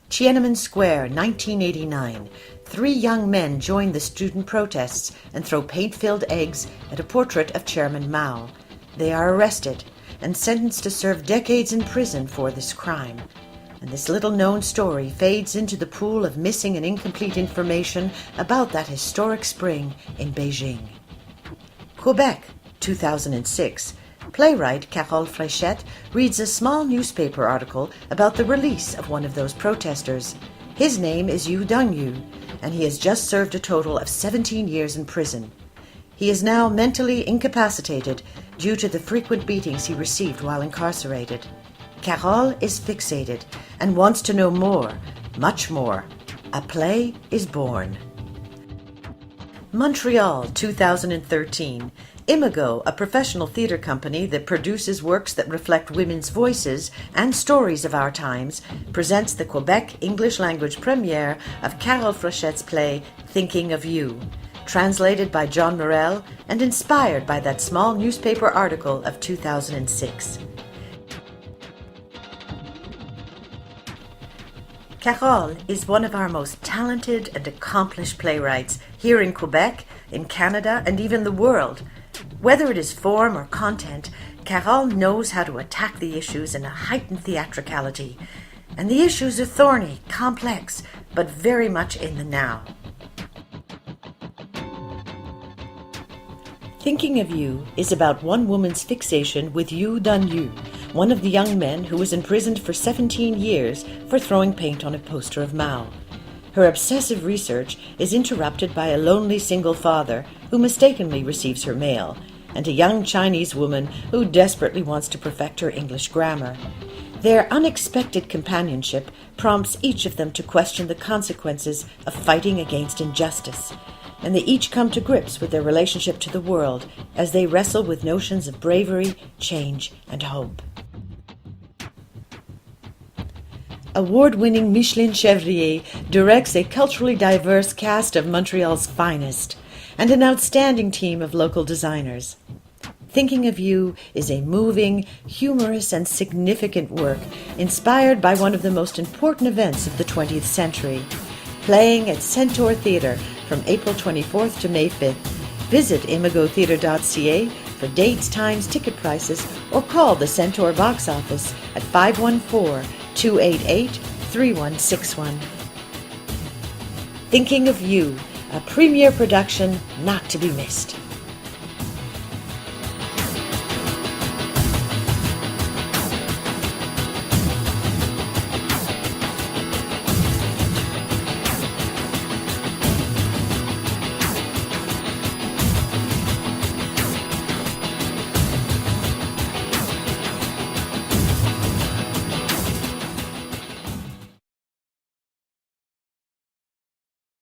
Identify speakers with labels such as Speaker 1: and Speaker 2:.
Speaker 1: Tiananmen Square, 1989. Three young men join the student protests and throw paint-filled eggs at a portrait of Chairman Mao. They are arrested and sentenced to serve decades in prison for this crime. And this little-known story fades into the pool of missing and incomplete information about that historic spring in Beijing. Quebec, 2006. Playwright Carole Fréchette reads a small newspaper article about the release of one of those protesters. His name is Yu Dongyu, and he has just served a total of 17 years in prison. He is now mentally incapacitated due to the frequent beatings he received while incarcerated. Carole is fixated and wants to know more, much more. A play is born. Montreal, 2013. Imago, a professional theatre company that produces works that reflect women's voices and stories of our times, presents the Quebec English language premiere of Carole Fréchette's play Thinking of You, translated by John Morel and inspired by that small newspaper article of 2006. Carole is one of our most talented and accomplished playwrights here in Quebec, in Canada, and even the world. Whether it is form or content, Carole knows how to attack the issues in a heightened theatricality. And the issues are thorny, complex, but very much in the now. Thinking of You is about one woman's fixation with Yu Dongyu, one of the young men who was imprisoned for 17 years for throwing paint on a poster of Mao. Her obsessive research is interrupted by a lonely single father who mistakenly receives her mail, and a young Chinese woman who desperately wants to perfect her English grammar. Their unexpected companionship prompts each of them to question the consequences of fighting against injustice, and they each come to grips with their relationship to the world as they wrestle with notions of bravery, change, and hope. Award-winning Micheline Chevrier directs a culturally diverse cast of Montreal's finest and an outstanding team of local designers. Thinking of You is a moving, humorous, and significant work inspired by one of the most important events of the 20th century. Playing at Centaur Theatre from April 24th to May 5th. Visit imagotheatre.ca for dates, times, ticket prices, or call the Centaur box office at 514-288-3161. Thinking of You, a premiere production not to be missed.